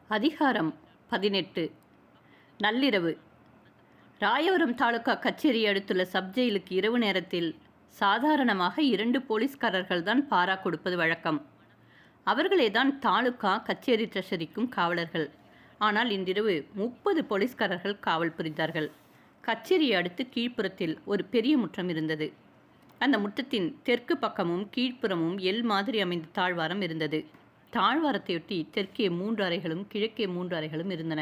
அதிகாரம் 18. நள்ளிரவு. ராயவரம் தாலுகா கச்சேரியை அடுத்துள்ள சப்ஜெயிலுக்கு இரவு நேரத்தில் சாதாரணமாக 2 போலீஸ்காரர்கள்தான் பாரா கொடுப்பது வழக்கம். அவர்களேதான் தாலுகா கச்சேரி ட்ரெஷரிக்கும் காவலர்கள். ஆனால் இன்றிரவு 30 போலீஸ்காரர்கள் காவல் புரிந்தார்கள். கச்சேரியை அடுத்து கீழ்ப்புறத்தில் ஒரு பெரிய முற்றம் இருந்தது. அந்த முற்றத்தின் தெற்கு பக்கமும் கீழ்ப்புறமும் எல் மாதிரி அமைந்த தாழ்வாரம் இருந்தது. தாழ்வாரத்தையொட்டி தெற்கே 3 அறைகளும் கிழக்கே 3 அறைகளும் இருந்தன.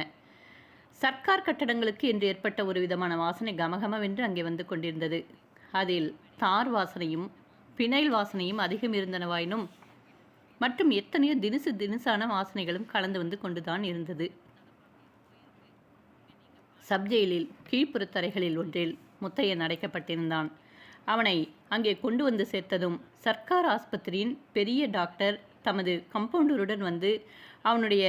சர்க்கார் கட்டடங்களுக்கு என்று ஏற்பட்ட ஒரு விதமான வாசனை கமகமவென்று அங்கே வந்து கொண்டிருந்தது. அதில் தார் வாசனையும் பினைல் வாசனையும் அதிகம் இருந்தனவாயினும் மற்றும் எத்தனையோ தினுசான வாசனைகளும் கலந்து வந்து கொண்டுதான் இருந்தது. சப்ஜெயிலில் கீழ்ப்புறத்தறைகளில் ஒன்றில் முத்தையன் அடைக்கப்பட்டிருந்தான். அவனை அங்கே கொண்டு வந்து சேர்த்ததும் சர்க்கார் ஆஸ்பத்திரியின் பெரிய டாக்டர் தமது கம்பவுண்டருடன் வந்து அவனுடைய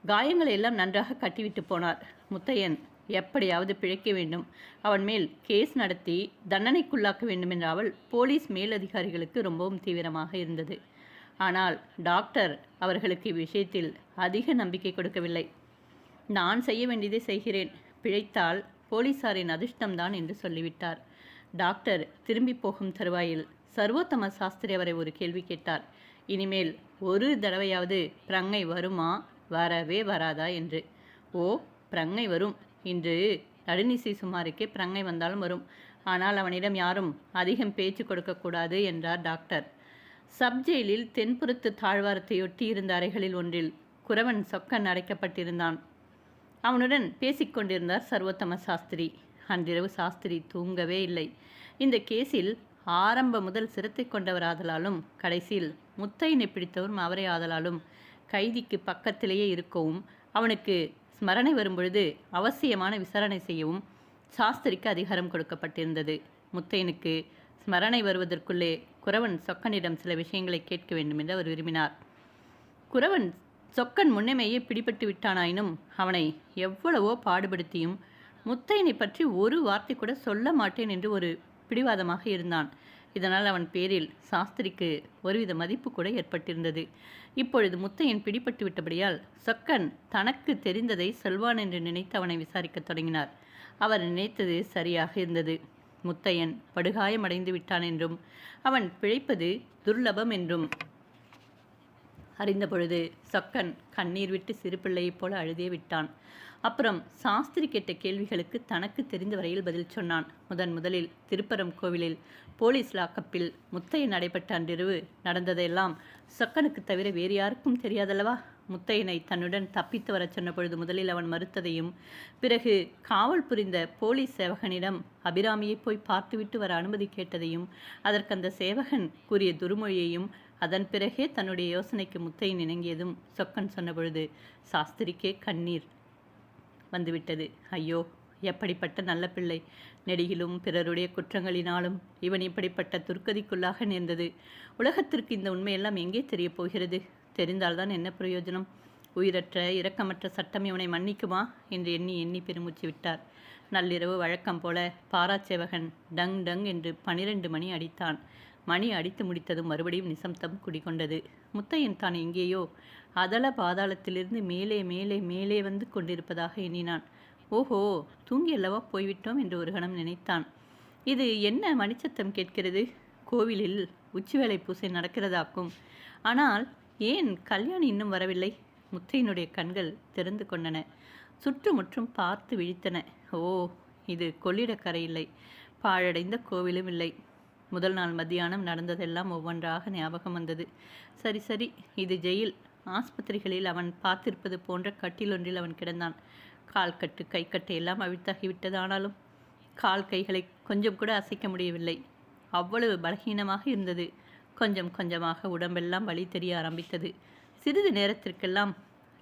காயங்களை எல்லாம் நன்றாக கட்டிவிட்டு போனார். முத்தையன் எப்படியாவது பிழைக்க வேண்டும், அவன் மேல் கேஸ் நடத்தி தண்டனைக்குள்ளாக்க வேண்டும் என்ற அவள் போலீஸ் மேலதிகாரிகளுக்கு ரொம்பவும் தீவிரமாக இருந்தது. ஆனால் டாக்டர் அவர்களுக்கு இவ்விஷயத்தில் அதிக நம்பிக்கை கொடுக்கவில்லை. நான் செய்ய வேண்டியதை செய்கிறேன், பிழைத்தால் போலீசாரின் அதிர்ஷ்டம்தான் என்று சொல்லிவிட்டார். டாக்டர் திரும்பி போகும் தருவாயில் சர்வோத்தம சாஸ்திரி அவரை ஒரு கேள்வி கேட்டார். இனிமேல் ஒரு தடவையாவது பிரங்கை வருமா, வரவே வராதா என்று. ஓ, பிரங்கை வரும். இன்று நடுநிசை சுமாருக்கே பிரங்கை வந்தாலும் வரும். ஆனால் அவனிடம் யாரும் அதிகம் பேச்சு கொடுக்கக்கூடாது என்றார் டாக்டர். சப்ஜெயிலில் தென்புறத்து தாழ்வாரத்தையொட்டி இருந்த அறைகளில் ஒன்றில் குறவன் சொக்கன் அடைக்கப்பட்டிருந்தான். அவனுடன் பேசிக்கொண்டிருந்தார் சர்வோத்தம சாஸ்திரி. அன்றிரவு சாஸ்திரி தூங்கவே இல்லை. இந்த கேஸில் ஆரம்ப முதல் சிரத்தை கொண்டவர் ஆதலாலும் கடைசியில் முத்தையனை பிடித்தவரும் அவரே ஆதலாலும் கைதிக்கு பக்கத்திலேயே இருக்கவும் அவனுக்கு ஸ்மரணை வரும்பொழுது அவசியமான விசாரணை செய்யவும் சாஸ்திரிக்கு அதிகாரம் கொடுக்கப்பட்டிருந்தது. முத்தையனுக்கு ஸ்மரணை வருவதற்குள்ளே குறவன் சொக்கனிடம் சில விஷயங்களை கேட்க வேண்டும் என்று அவர் விரும்பினார். குறவன் சொக்கன் முன்னமேயே பிடிபட்டு விட்டானாயினும் அவனை எவ்வளவோ பாடுபடுத்தியும் முத்தையனை பற்றி ஒரு வார்த்தை கூட சொல்ல மாட்டேன் என்று ஒரு பிடிவாதமாக இருந்தான். இதனால் அவன் பேரில் சாஸ்திரிக்கு ஒருவித மதிப்பு கூட ஏற்பட்டிருந்தது. இப்பொழுது முத்தையன் பிடிபட்டு விட்டபடியால் சொக்கன் தனக்கு தெரிந்ததை சொல்வான் என்று நினைத்து அவனை விசாரிக்க தொடங்கினார். அவர் நினைத்தது சரியாக இருந்தது. முத்தையன் படுகாயமடைந்து விட்டான் என்றும் அவன் பிழைப்பது துர்லபம் என்றும் அறிந்தபொழுது சொக்கன் கண்ணீர் விட்டு சிறு பிள்ளையைப் போல அழுதே விட்டான். அப்புறம் சாஸ்திரி கேட்ட கேள்விகளுக்கு தனக்கு தெரிந்த வரையில் பதில் சொன்னான். முதலில் திருப்பரம் கோவிலில் போலீஸ் லாக்கப்பில் முத்தையன் நடைபெற்ற அன்றிரவு நடந்ததையெல்லாம் சொக்கனுக்கு தவிர வேறு யாருக்கும் தெரியாதல்லவா? முத்தையனை தன்னுடன் தப்பித்து வரச் சொன்ன பொழுது முதலில் அவன் மறுத்ததையும், பிறகு காவல் புரிந்த போலீஸ் சேவகனிடம் அபிராமியை போய் பார்த்துவிட்டு வர அனுமதி கேட்டதையும், அதற்கு அந்த சேவகன் கூறிய துருமொழியையும், அதன் பிறகே தன்னுடைய யோசனைக்கு முத்தையன் இணங்கியதும் சொக்கன் சொன்னபொழுது சாஸ்திரிக்கே கண்ணீர் வந்துவிட்டது. ஐயோ, எப்படிப்பட்ட நல்ல பிள்ளை! நெடுகிலும் பிறருடைய குற்றங்களினாலும் இவன் இப்படிப்பட்ட துர்க்கதிக்குள்ளாக நேர்ந்தது. உலகத்திற்கு இந்த உண்மையெல்லாம் எங்கே தெரிய போகிறது? தெரிந்தால்தான் என்ன பிரயோஜனம்? உயிரற்ற இரக்கமற்ற சட்டம் இவனை மன்னிக்குமா என்று எண்ணி எண்ணி பெருமூச்சு விட்டார். நள்ளிரவு வழக்கம் போல பாராச்சேவகன் டங் டங் என்று 12 மணி அடித்தான். மணி அடித்து முடித்ததும் மறுபடியும் நிசப்தம் குடிகொண்டது. முத்தையன் தான் எங்கேயோ அதல பாதாளத்திலிருந்து மேலே மேலே மேலே வந்து கொண்டிருப்பதாக எண்ணினான். ஓஹோ, தூங்கியல்லவா போய்விட்டோம் என்று ஒரு கணம் நினைத்தான். இது என்ன மணிச்சத்தம் கேட்கிறது? கோவிலில் உச்சிவேளை பூசை நடக்கிறதாக்கும். ஆனால் ஏன் கல்யாணி இன்னும் வரவில்லை? முத்தையனுடைய கண்கள் திறந்து கொண்டன. சுற்றுமுற்றும் பார்த்து விழித்தன. ஓ, இது கொள்ளிடக்கரை இல்லை, பாழடைந்த கோவிலும் இல்லை. முதல் நாள் மத்தியானம் நடந்ததெல்லாம் ஒவ்வொன்றாக ஞாபகம் வந்தது. சரி சரி, இது ஜெயில். ஆஸ்பத்திரிகளில் அவன் பார்த்திருப்பது போன்ற கட்டிலொன்றில் அவன் கிடந்தான். கால் கட்டு கை கட்டு எல்லாம் அவிழ்த்தாகிவிட்டது. ஆனாலும் கால் கைகளை கொஞ்சம் கூட அசைக்க முடியவில்லை. அவ்வளவு பலகீனமாக இருந்தது. கொஞ்சம் கொஞ்சமாக உடம்பெல்லாம் வலி தெரிய ஆரம்பித்தது. சிறிது நேரத்திற்கெல்லாம்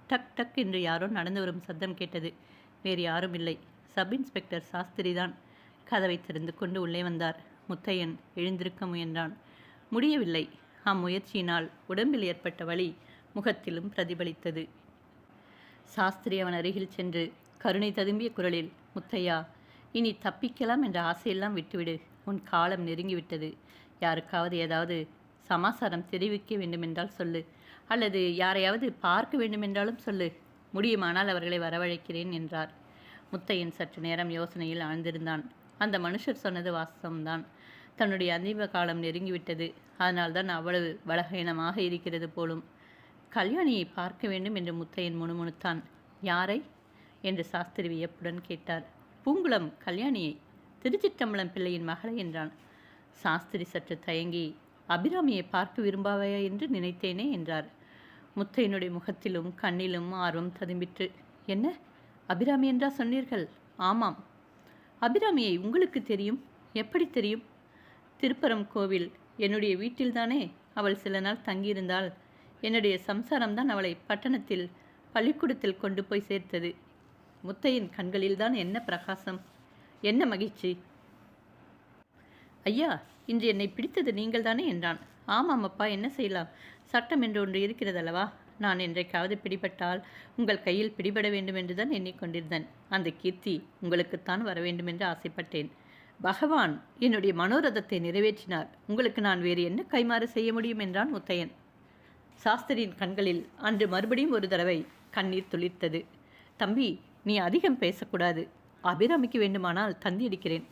டக் டக் என்று யாரோ நடந்து வரும் சத்தம் கேட்டது. வேறு யாரும் இல்லை, சப் இன்ஸ்பெக்டர் சாஸ்திரி தான். கதவை திறந்து கொண்டு உள்ளே வந்தார். முத்தையன் எழுந்திருக்க முயன்றான். முடியவில்லை. அம்முயற்சியினால் உடம்பில் ஏற்பட்ட வலி முகத்திலும் பிரதிபலித்தது. சாஸ்திரி அவன் அருகில் சென்று கருணை ததும்பிய குரலில், முத்தையா, இனி தப்பிக்கலாம் என்ற ஆசையெல்லாம் விட்டுவிடு. உன் காலம் நெருங்கிவிட்டது. யாருக்காவது ஏதாவது சமாசாரம் தெரிவிக்க வேண்டுமென்றால் சொல்லு, அல்லது யாரையாவது பார்க்க வேண்டுமென்றாலும் சொல்லு. முடியுமானால் அவர்களை வரவழைக்கிறேன் என்றார். முத்தையன் சற்று நேரம் யோசனையில் ஆழ்ந்திருந்தான். அந்த மனுஷர் சொன்னது வாஸ்தவம்தான். தன்னுடைய அந்திம காலம் நெருங்கிவிட்டது. அதனால்தான் அவ்வளவு பலகீனமாக இருக்கிறது போலும். கல்யாணியை பார்க்க வேண்டும் என்று முத்தையன் முணுமுணுத்தான். யாரை என்று சாஸ்திரி வியப்புடன் கேட்டார். பூங்குளம் கல்யாணியை, திருச்சிற்றம்பலம் பிள்ளையின் மகளை என்றான். சாஸ்திரி சற்று தயங்கி, அபிராமியை பார்க்க விரும்பாவையா என்று நினைத்தேனே என்றார். முத்தையனுடைய முகத்திலும் கண்ணிலும் ஆர்வம் ததும்பிற்று. என்ன, அபிராமி என்றா சொன்னீர்கள்? ஆமாம். அபிராமியை உங்களுக்கு தெரியும்? எப்படி தெரியும்? திருப்பரம் கோவில் என்னுடைய வீட்டில்தானே அவள் சில நாள் தங்கியிருந்தாள். என்னுடைய சம்சாரம்தான் அவளை பட்டணத்தில் பள்ளிக்கூடத்தில் கொண்டு போய் சேர்த்தது. முத்தையின் கண்களில்தான் என்ன பிரகாசம், என்ன மகிழ்ச்சி! ஐயா, இன்று என்னை பிடித்தது நீங்கள் தானே என்றான். ஆமாம் அப்பா, என்ன செய்யலாம்? சட்டம் என்று ஒன்று இருக்கிறதல்லவா? நான் என்றைக்காவது பிடிபட்டால் உங்கள் கையில் பிடிபட வேண்டும் என்றுதான் எண்ணிக்கொண்டிருந்தேன். அந்த கீர்த்தி உங்களுக்குத்தான் வர வேண்டும் என்று ஆசைப்பட்டேன். பகவான் என்னுடைய மனோரதத்தை நிறைவேற்றினார். உங்களுக்கு நான் வேறு என்ன கைமாறு செய்ய முடியும் என்றான் முத்தையன். சாஸ்திரியின் கண்களில் அன்று மறுபடியும் ஒரு தடவை கண்ணீர் துளிர்த்தது. தம்பி, நீ அதிகம் பேசக்கூடாது. அபிராமிக்கு வேண்டுமானால் தந்தியடிக்கிறேன்.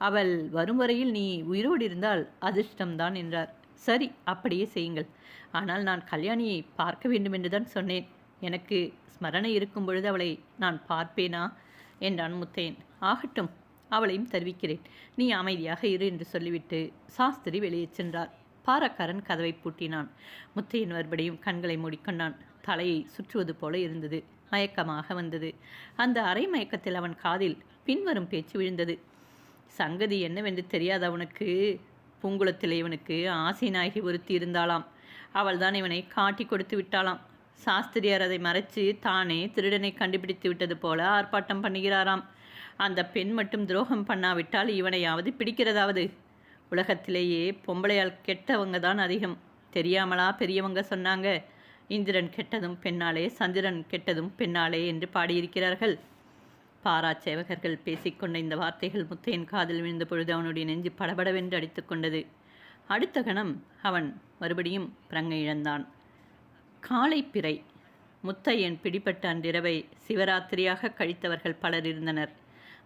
அவள் வரும் வரையில் நீ உயிரோடு இருந்தால் அதிர்ஷ்டம்தான் என்றார். சரி, அப்படியே செய்யுங்கள். ஆனால் நான் கல்யாணியை பார்க்க வேண்டும் என்றுதான் சொன்னேன். எனக்கு ஸ்மரணை இருக்கும் பொழுது அவளை நான் பார்ப்பேனா என்றான் முத்தையன். ஆகட்டும், அவளையும் தெரிவிக்கிறேன். நீ அமைதியாக இரு என்று சொல்லிவிட்டு சாஸ்திரி வெளியே சென்றார். பாரக்காரன் கதவை பூட்டினான். முத்தையன் மறுபடியும் கண்களை மூடிக்கொண்டான். தலையை சுற்றுவது போல இருந்தது. மயக்கமாக வந்தது. அந்த அரை மயக்கத்தில் அவன் காதில் பின்வரும் பேச்சு விழுந்தது. சங்கதி என்னவென்று தெரியாத அவனுக்கு பூங்குளத்தில் இவனுக்கு ஆசை நாயகி ஒருத்தி இருந்தாளாம். அவள்தான் இவனை காட்டி கொடுத்து விட்டாளாம். சாஸ்திரியார் அதை மறைச்சு தானே திருடனை கண்டுபிடித்து விட்டது போல ஆர்ப்பாட்டம் பண்ணுகிறாராம். அந்த பெண் மட்டும் துரோகம் பண்ணாவிட்டால் இவனையாவது பிடிக்கிறதாவது. உலகத்திலேயே பொம்பளையால் கெட்டவங்க தான் அதிகம். தெரியாமலா பெரியவங்க சொன்னாங்க? இந்திரன் கெட்டதும் பெண்ணாலே, சந்திரன் கெட்டதும் பெண்ணாலே என்று பாடியிருக்கிறார்கள். பாராச்சேவகர்கள் பேசிக்கொண்ட இந்த வார்த்தைகள் முத்தையன் காதில் விழுந்த பொழுது அவனுடைய நெஞ்சு படபடவென்று அடித்து கொண்டது. அடுத்த கணம் அவன் மறுபடியும் பிரங்கை இழந்தான். காலை பிறை. முத்தையன் பிடிப்பட்ட அன்றிரவை சிவராத்திரியாக கழித்தவர்கள் பலர் இருந்தனர்.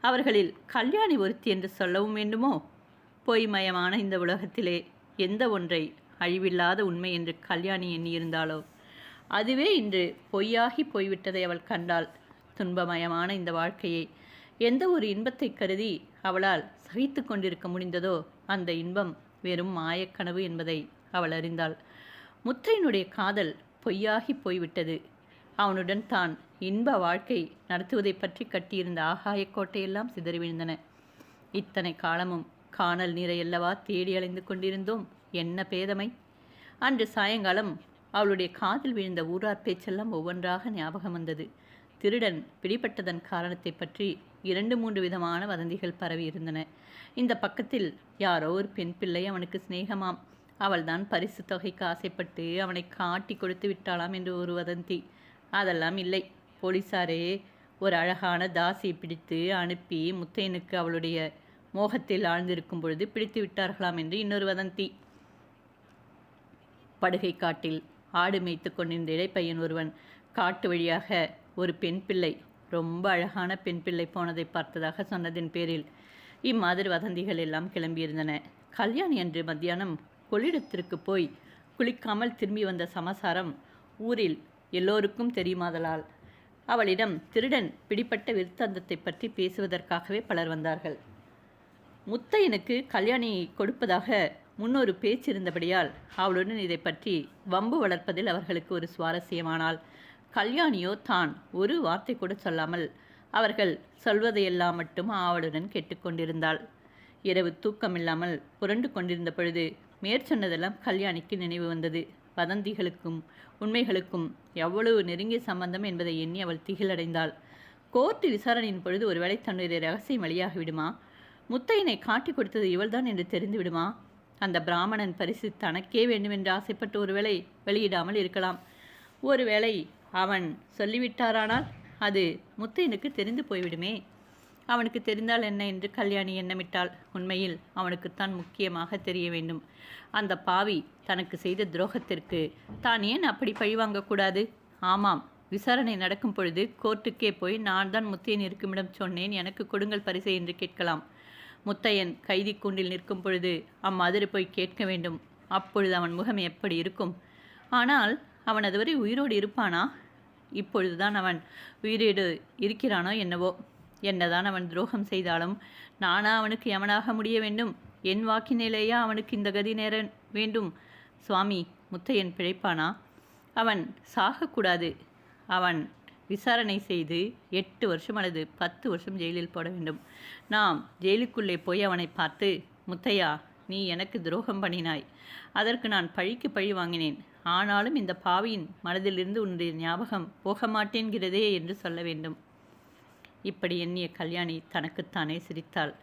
அவர்களில் கல்யாணி ஒருத்தி என்று சொல்லவும் வேண்டுமோ? பொய்மயமான இந்த உலகத்திலே எந்த ஒன்றை அழிவில்லாத உண்மை என்று கல்யாணி எண்ணியிருந்தாளோ அதுவே இன்று பொய்யாகி போய்விட்டதை அவள் கண்டாள். துன்பமயமான இந்த வாழ்க்கையை எந்த ஒரு இன்பத்தை கருதி அவளால் சகித்து கொண்டிருக்க முடிந்ததோ அந்த இன்பம் வெறும் மாயக்கனவு என்பதை அவள் அறிந்தாள். முத்தையனுடைய காதல் பொய்யாகி போய்விட்டது. அவனுடன் தான் இன்ப வாழ்க்கை நடத்துவதை பற்றி கட்டியிருந்த ஆகாயக் கோட்டையெல்லாம் சிதறி விழுந்தன. இத்தனை காலமும் காணல் நீரையல்லவா தேடி அலைந்து கொண்டிருந்தோம். என்ன பேதமை! அன்று சாயங்காலம் அவளுடைய காதில் விழுந்த ஊரார் பேச்செல்லாம் ஒவ்வொன்றாக ஞாபகம் வந்தது. திருடன் பிடிபட்டதன் காரணத்தை பற்றி 2-3 விதமான வதந்திகள் பரவி இருந்தன. இந்த பக்கத்தில் யாரோ ஒரு பெண் பிள்ளை அவனுக்கு சிநேகமாம். அவள்தான் பரிசு தொகைக்கு ஆசைப்பட்டு அவனை காட்டி கொடுத்து விட்டாளாம் என்று ஒரு வதந்தி. அதெல்லாம் இல்லை, போலீசாரே ஒரு அழகான தாசியை பிடித்து அனுப்பி முத்தையனுக்கு அவளுடைய மோகத்தில் ஆழ்ந்திருக்கும் பொழுது பிடித்து விட்டார்களாம் என்று இன்னொரு வதந்தி. படுகை காட்டில் ஆடு மேய்த்து கொண்டிருந்த இடைப்பையன் ஒருவன் காட்டு வழியாக ஒரு பெண் பிள்ளை, ரொம்ப அழகான பெண் பிள்ளை போனதை பார்த்ததாக சொன்னதின் பேரில் இம்மாதிரி வதந்திகள் எல்லாம் கிளம்பியிருந்தன. கல்யாணி அன்று மத்தியானம் கொள்ளிடத்திற்கு போய் குளிக்காமல் திரும்பி வந்த சமாசாரம் ஊரில் எல்லோருக்கும் தெரியுமாதலால் அவளிடம் திருடன் பிடிப்பட்ட விருத்தாந்தத்தை பற்றி பேசுவதற்காகவே பலர் வந்தார்கள். முத்தையனுக்கு கல்யாணியை கொடுப்பதாக முன்னொரு பேச்சு இருந்தபடியால் அவளுடன் இதை பற்றி வம்பு வளர்ப்பதில் அவர்களுக்கு ஒரு சுவாரஸ்யமானால் கல்யாணியோ தான் ஒரு வார்த்தை கூட சொல்லாமல் அவர்கள் சொல்வதையெல்லாம் மட்டும் ஆவலுடன் கேட்டுக்கொண்டிருந்தாள். இரவு தூக்கமில்லாமல் புரண்டு கொண்டிருந்த பொழுது மேற்சொன்னதெல்லாம் கல்யாணிக்கு நினைவு வந்தது. வதந்திகளுக்கும் உண்மைகளுக்கும் எவ்வளவு நெருங்கிய சம்பந்தம் என்பதை எண்ணி அவள் திகிலடைந்தாள். கோர்ட்டு விசாரணையின் பொழுது ஒருவேளை தன்னுடைய ரகசியம் வெளியாகிவிடுமா? முத்தையனை காட்டி கொடுத்தது இவள்தான் என்று தெரிந்து விடுமா? அந்த பிராமணன் பரிசு தனக்கே வேண்டுமென்று ஆசைப்பட்டு ஒருவேளை வெளியிடாமல் இருக்கலாம். ஒருவேளை அவன் சொல்லிவிட்டாரானால் அது முத்தையனுக்கு தெரிந்து போய்விடுமே. அவனுக்கு தெரிந்தால் என்ன என்று கல்யாணி எண்ணமிட்டாள். உண்மையில் அவனுக்குத்தான் முக்கியமாக தெரிய வேண்டும். அந்த பாவி தனக்கு செய்த துரோகத்திற்கு தான் ஏன் அப்படி பழிவாங்கக்கூடாது? ஆமாம், விசாரணை நடக்கும் பொழுது கோர்ட்டுக்கே போய் நான் தான் முத்தையன் இருக்குமிடம் சொன்னேன், எனக்கு கொடுங்கள் பரிசை என்று கேட்கலாம். முத்தையன் கைதி கூண்டில் நிற்கும் பொழுது அம்மாதிரி போய் கேட்க வேண்டும். அப்பொழுது அவன் முகம் எப்படி இருக்கும்? ஆனால் அவன் அதுவரை உயிரோடு இருப்பானா? இப்பொழுதுதான் அவன் உயிரோடு இருக்கிறானோ என்னவோ. என்னதான் அவன் துரோகம் செய்தாலும் நானா அவனுக்கு யமனாக முடிய வேண்டும்? என் வாக்கினிலேயா அவனுக்கு இந்த கதி நேர வேண்டும்? சுவாமி, முத்தையன் பிழைப்பானா? அவன் சாகக்கூடாது. அவன் விசாரணை செய்து 8 வருஷம் அல்லது 10 வருஷம் ஜெயிலில் போட வேண்டும். நாம் ஜெயிலுக்குள்ளே போய் அவனை பார்த்து, முத்தையா, நீ எனக்கு துரோகம் பண்ணினாய், அதற்கு நான் பழிக்கு பழி வாங்கினேன், ஆனாலும் இந்த பாவியின் மனதிலிருந்து உன்னுடைய ஞாபகம் போக மாட்டேன்கிறதே என்று சொல்ல வேண்டும். இப்படி எண்ணிய கல்யாணி தனக்குத்தானே சிரித்தாள்.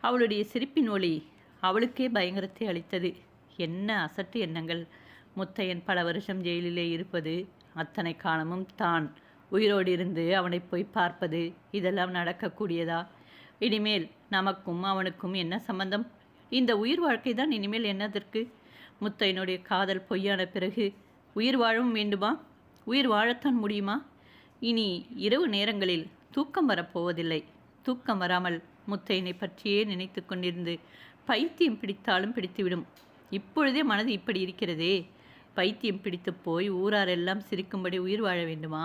அவளுடைய சிரிப்பின் ஒளி அவளுக்கே பயங்கரத்தை அளித்தது. என்ன அசட்டு எண்ணங்கள்! முத்தையன் பல வருஷம் ஜெயிலிலே இருப்பது, அத்தனை காலமும் தான் உயிரோடு இருந்து அவனை போய் பார்ப்பது, இதெல்லாம் நடக்கக்கூடியதா? இனிமேல் நமக்கும் அவனுக்கும் என்ன சம்பந்தம்? இந்த உயிர் வாழ்க்கை தான் இனிமேல் என்னதற்கு? முத்தையனுடைய காதல் பொய்யான பிறகு உயிர் வாழவும் வேண்டுமா? உயிர் வாழத்தான் முடியுமா? இனி இரவு நேரங்களில் தூக்கம் வரப்போவதில்லை. தூக்கம் வராமல் முத்தையனை பற்றியே நினைத்து கொண்டிருந்து பைத்தியம் பிடித்தாலும் பிடித்துவிடும். இப்பொழுதே மனது இப்படி இருக்கிறதே, பைத்தியம் பிடித்து போய் ஊராரெல்லாம் சிரிக்கும்படி உயிர் வாழ வேண்டுமா?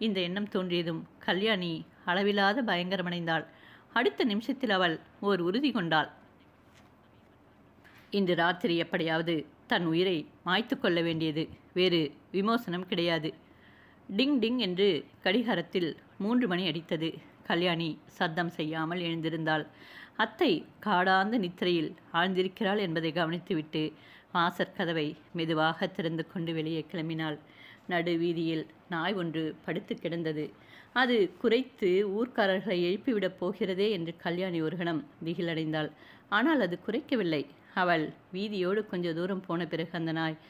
இந்த எண்ணம் தோன்றியதும் கல்யாணி அளவில்லாத பயங்கரமடைந்தாள். அடுத்த நிமிஷத்தில் அவள் ஓர் உறுதி கொண்டாள். இன்று ராத்திரி எப்படியாவது தன் உயிரை மாய்த்து கொள்ள வேண்டியது, வேறு விமோசனம் கிடையாது. டிங் டிங் என்று கடிகாரத்தில் 3 மணி அடித்தது. கல்யாணி சத்தம் செய்யாமல் எழுந்திருந்தாள். அத்தை காடாந்த நித்திரையில் ஆழ்ந்திருக்கிறாள் என்பதை கவனித்துவிட்டு வாசற்கதவை மெதுவாக திறந்து கொண்டு வெளியே கிளம்பினாள். நடு வீதியில் நாய் ஒன்று படுத்து கிடந்தது. அது குரைத்து ஊர்க்காரர்களை எழுப்பிவிடப் போகிறதே என்று கல்யாணி ஒரு கணம் திகிலடைந்தாள். ஆனால் அது குறைக்கவில்லை. அவள் வீதியோடு கொஞ்ச தூரம் போன பிறகு அந்த நாய்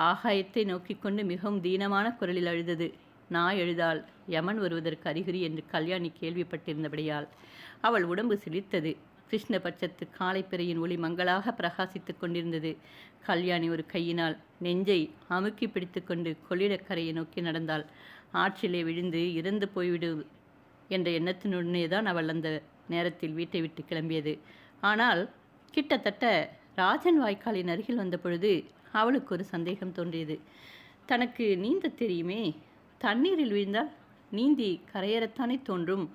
ஆகாயத்தை நோக்கி கொண்டு மிகவும் தீனமான குரலில் அழுதது. நாய் எழுதால் யமன் வருவதற்கு அறிகுறி என்று கல்யாணி கேள்விப்பட்டிருந்தபடியால் அவள் உடம்பு சிலிர்த்தது. கிருஷ்ணபட்சத்து காலைப்பிறையின் ஒளி மங்களாக பிரகாசித்து கொண்டிருந்தது. கல்யாணி ஒரு கையினால் நெஞ்சை அமுக்கி பிடித்து கொண்டு கொள்ளிடக்கரையை நோக்கி நடந்தாள். ஆற்றிலே விழுந்து இறந்து போய்விடு என்ற எண்ணத்தினுடனே தான் அவள் அந்த நேரத்தில் வீட்டை விட்டு கிளம்பியது. ஆனால் கிட்டத்தட்ட ராஜன் வாய்க்காலின் அருகில் வந்த பொழுது அவளுக்கு ஒரு சந்தேகம் தோன்றியது. தனக்கு நீந்த தெரியுமே, தண்ணீரில் விழுந்தால் நீந்தி கரையேறத்தானே தோன்றும்,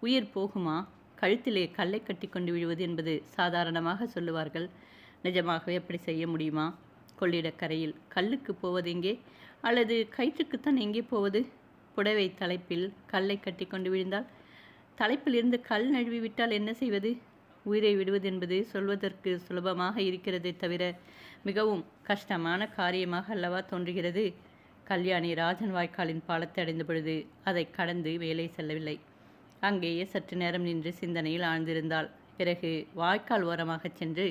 உயிர் போகுமா? கழுத்திலே கல்லை கட்டி கொண்டு விழுவது என்பது சாதாரணமாக சொல்லுவார்கள். நிஜமாகவே அப்படி செய்ய முடியுமா? கொள்ளிடக்கரையில் கல்லுக்கு போவது எங்கே? அல்லது கயிற்றுக்குத்தான் எங்கே போவது? புடவை தலைப்பில் கல்லை கட்டி கொண்டு விழுந்தால், தலைப்பிலிருந்து கல் நழுவி விட்டால் என்ன செய்வது? உயிரை விடுவது என்பது சொல்வதற்கு சுலபமாக இருக்கிறதே தவிர மிகவும் கஷ்டமான காரியமாக அல்லவா தோன்றுகிறது. கல்யாணி ராஜன் வாய்க்காலின் பாலத்தை அடைந்த பொழுது அதை கடந்து வேலை செல்லவில்லை. அங்கேயே சற்று நேரம் நின்று சிந்தனையில் ஆழ்ந்திருந்தாள். பிறகு வாய்க்கால் ஓரமாக சென்று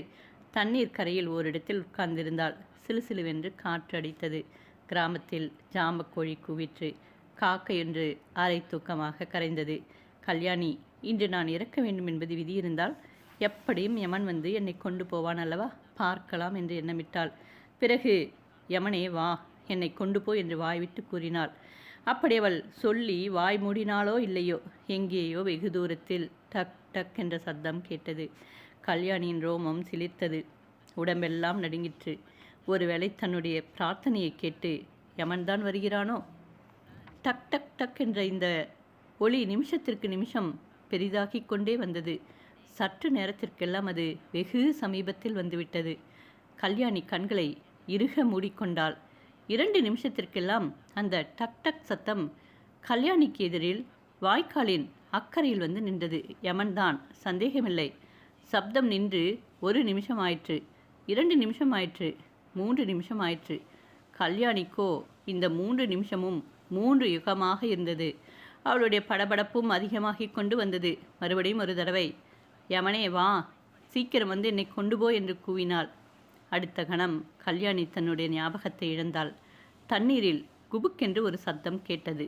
தண்ணீர் கரையில் ஓரிடத்தில் உட்கார்ந்திருந்தாள். சிலுசிலுவென்று காற்று அடித்தது. கிராமத்தில் ஜாம்பக்கோழி கூவிற்று. காக்கையொன்று அரை தூக்கமாக கரைந்தது. கல்யாணி, இன்று நான் இறக்க வேண்டும் என்பது விதியிருந்தால் எப்படியும் யமன் வந்து என்னை கொண்டு போவான் அல்லவா, பார்க்கலாம் என்று எண்ணமிட்டாள். பிறகு யமனே வா, என்னை கொண்டு போ என்று வாய்விட்டு கூறினாள். அப்படி அவள் சொல்லி வாய் மூடினாளோ இல்லையோ, எங்கேயோ வெகு தூரத்தில் டக் டக் என்ற சத்தம் கேட்டது. கல்யாணியின் ரோமம் சிலிர்த்தது. உடம்பெல்லாம் நடுங்கிற்று. ஒருவேளை தன்னுடைய பிரார்த்தனையை கேட்டு யமன்தான் வருகிறானோ? டக் டக் டக் என்ற இந்த ஒளி நிமிஷத்திற்கு நிமிஷம் பெரிதாகி கொண்டே வந்தது. சற்று நேரத்திற்கெல்லாம் அது வெகு சமீபத்தில் வந்துவிட்டது. கல்யாணி கண்களை இறுக மூடிக்கொண்டாள். 2 நிமிஷத்திற்கெல்லாம் அந்த டக் டக் சத்தம் கல்யாணிக்கு எதிரில் வாய்க்காலின் அக்கறையில் வந்து நின்றது. யமன்தான், சந்தேகமில்லை. சப்தம் நின்று 1 நிமிஷம் ஆயிற்று, 2 நிமிஷம் ஆயிற்று, 3 நிமிஷம் ஆயிற்று. கல்யாணிக்கோ இந்த 3 நிமிஷமும் 3 யுகமாக இருந்தது. அவளுடைய படபடப்பும் அதிகமாகிக் கொண்டு வந்தது. மறுபடியும் ஒரு தடவை, யமனே வா, சீக்கிரம் வந்து என்னை கொண்டு போ என்று கூவினாள். அடுத்த கணம் கல்யாணி தன்னுடைய ஞாபகத்தை இழந்தாள். தண்ணீரில் குபுக்கென்று ஒரு சத்தம் கேட்டது.